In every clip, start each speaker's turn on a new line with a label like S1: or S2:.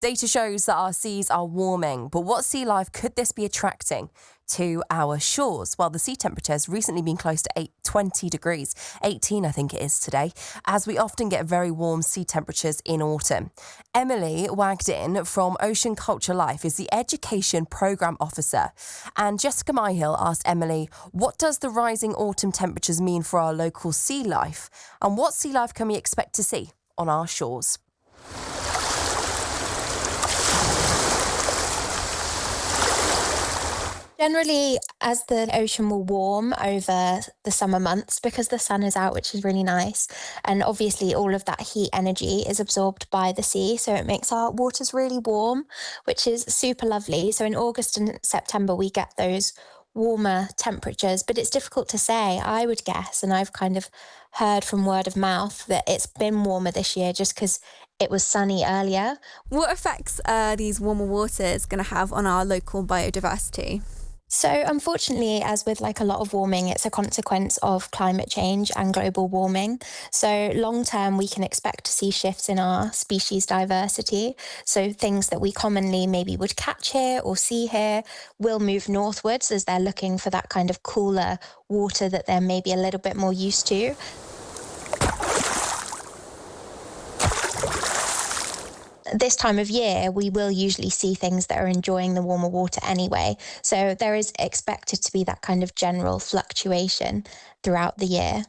S1: Data shows that our seas are warming, but what sea life could this be attracting to our shores? Well, the sea temperature has recently been close to 20 degrees, 18 I think it is today, as we often get very warm sea temperatures in autumn. Emily Wagdin from Ocean Culture Life is the Education Programme Officer. And Jessica Myhill asked Emily, what does the rising autumn temperatures mean for our local sea life? And what sea life can we expect to see on our shores?
S2: Generally, as the ocean will warm over the summer months because the sun is out, which is really nice. And obviously all of that heat energy is absorbed by the sea. So it makes our waters really warm, which is super lovely. So in August and September, we get those warmer temperatures, but it's difficult to say. I would guess, and I've kind of heard from word of mouth, that it's been warmer this year just because it was sunny earlier.
S3: What effects are these warmer waters going to have on our local biodiversity?
S2: So unfortunately, as with like a lot of warming, it's a consequence of climate change and global warming. So long term, we can expect to see shifts in our species diversity. So things that we commonly maybe would catch here or see here will move northwards as they're looking for that kind of cooler water that they're maybe a little bit more used to. This time of year, we will usually see things that are enjoying the warmer water anyway. So there is expected to be that kind of general fluctuation throughout the year.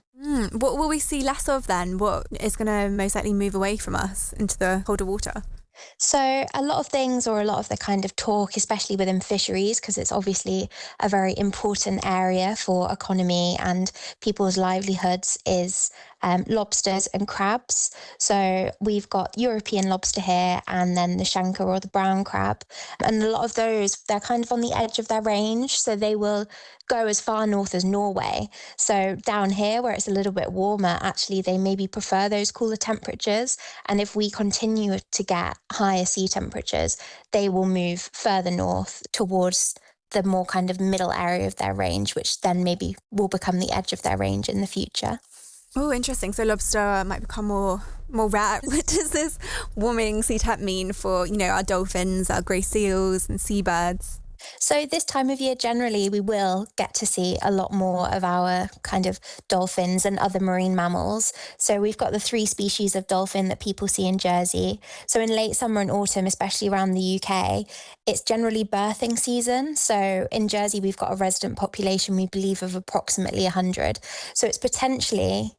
S3: What will we see less of then? What is going to most likely move away from us into the colder water?
S2: So a lot of things, or a lot of the kind of talk, especially within fisheries, because it's obviously a very important area for economy and people's livelihoods, is lobsters and crabs. So we've got European lobster here and then the shanker or the brown crab. And a lot of those, they're kind of on the edge of their range. So they will go as far north as Norway. So down here, where it's a little bit warmer, actually they maybe prefer those cooler temperatures. And if we continue to get higher sea temperatures, they will move further north towards the more kind of middle area of their range, which then maybe will become the edge of their range in the future.
S3: Oh, interesting. So lobster might become more rare. What does this warming sea temp mean for, our dolphins, our grey seals and seabirds?
S2: So this time of year, generally, we will get to see a lot more of our kind of dolphins and other marine mammals. So we've got the 3 species of dolphin that people see in Jersey. So in late summer and autumn, especially around the UK, it's generally birthing season. So in Jersey, we've got a resident population, we believe, of approximately 100. So it's potentially,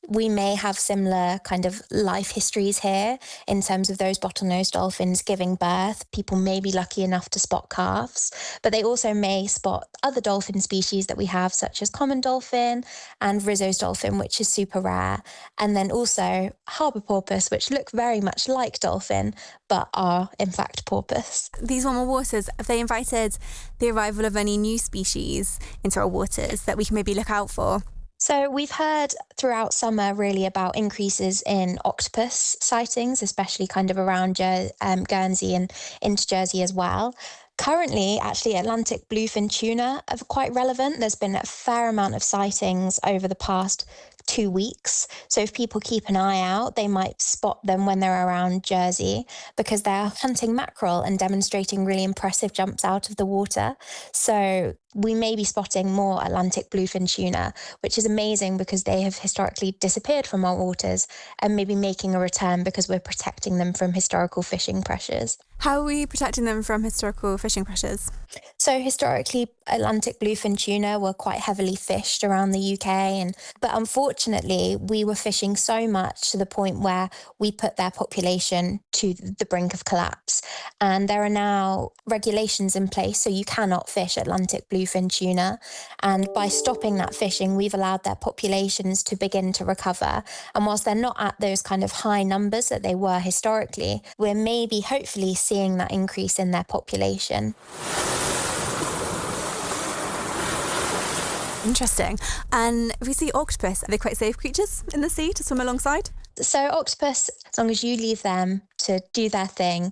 S2: we may have similar kind of life histories here in terms of those bottlenose dolphins giving birth. People may be lucky enough to spot calves, but they also may spot other dolphin species that we have, such as common dolphin and Risso's dolphin, which is super rare. And then also harbour porpoise, which look very much like dolphin, but are in fact porpoise.
S3: These warmer waters, have they invited the arrival of any new species into our waters that we can maybe look out for?
S2: So we've heard throughout summer really about increases in octopus sightings, especially kind of around Guernsey and into Jersey as well. Currently, actually, Atlantic bluefin tuna are quite relevant. There's been a fair amount of sightings over the past 2 weeks. So if people keep an eye out, they might spot them when they're around Jersey because they're hunting mackerel and demonstrating really impressive jumps out of the water. So we may be spotting more Atlantic bluefin tuna, which is amazing because they have historically disappeared from our waters and maybe making a return because we're protecting them from historical fishing pressures.
S3: How are we protecting them from historical fishing pressures?
S2: So historically, Atlantic bluefin tuna were quite heavily fished around the UK, but unfortunately, we were fishing so much to the point where we put their population to the brink of collapse. And there are now regulations in place, so you cannot fish Atlantic bluefin tuna. And by stopping that fishing, we've allowed their populations to begin to recover. And whilst they're not at those kind of high numbers that they were historically, we're maybe hopefully seeing that increase in their population.
S3: Interesting. And if we see octopus, are they quite safe creatures in the sea to swim alongside?
S2: So octopus, as long as you leave them to do their thing,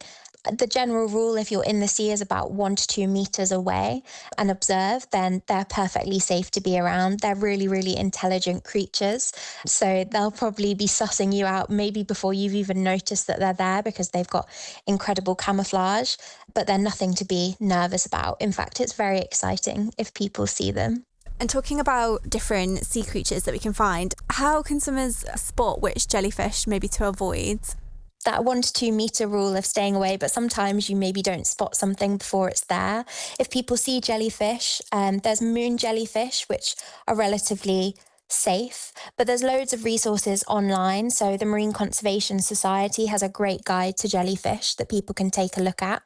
S2: The general rule, if you're in the sea, is about 1 to 2 meters away and observe, then they're perfectly safe to be around. They're really, really intelligent creatures. So they'll probably be sussing you out maybe before you've even noticed that they're there, because they've got incredible camouflage, but they're nothing to be nervous about. In fact, it's very exciting if people see them.
S3: And talking about different sea creatures that we can find, how can swimmers spot which jellyfish maybe to avoid?
S2: That 1 to 2 meter rule of staying away, but sometimes you maybe don't spot something before it's there. If people see jellyfish, there's moon jellyfish, which are relatively safe, but there's loads of resources online. So the Marine Conservation Society has a great guide to jellyfish that people can take a look at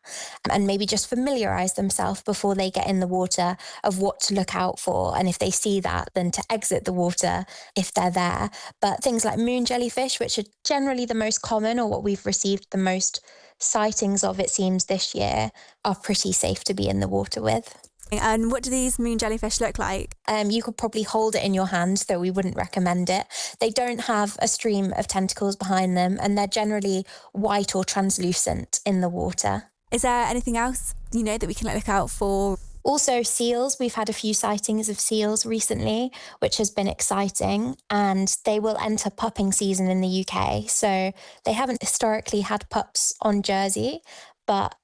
S2: and maybe just familiarize themselves before they get in the water of what to look out for. And if they see that, then to exit the water if they're there. But things like moon jellyfish, which are generally the most common, or what we've received the most sightings of, it seems, this year, are pretty safe to be in the water with.
S3: And what do these moon jellyfish look like?
S2: You could probably hold it in your hand, though we wouldn't recommend it. They don't have a stream of tentacles behind them, and they're generally white or translucent in the water.
S3: Is there anything else, that we can look out for?
S2: Also, seals. We've had a few sightings of seals recently, which has been exciting, and they will enter pupping season in the UK. So they haven't historically had pups on Jersey, but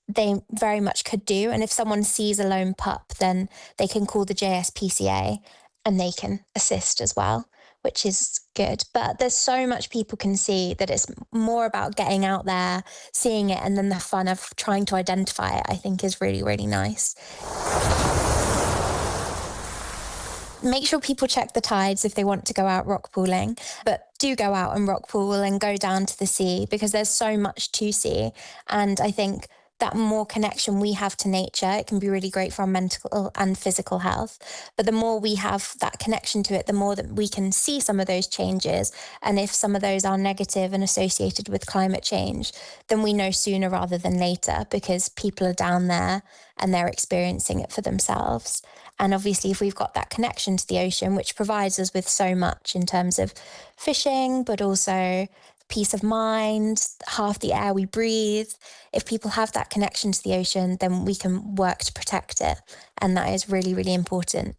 S2: they very much could do. And if someone sees a lone pup, then they can call the JSPCA and they can assist as well, which is good. But there's so much people can see that it's more about getting out there, seeing it, and then the fun of trying to identify it, I think, is really, really nice. Make sure people check the tides if they want to go out rock pooling, but do go out and rock pool and go down to the sea, because there's so much to see. And I think that more connection we have to nature, it can be really great for our mental and physical health. But the more we have that connection to it, the more that we can see some of those changes. And if some of those are negative and associated with climate change, then we know sooner rather than later, because people are down there and they're experiencing it for themselves. And obviously, if we've got that connection to the ocean, which provides us with so much in terms of fishing, but also peace of mind, half the air we breathe, if people have that connection to the ocean, then we can work to protect it. And that is really, really important.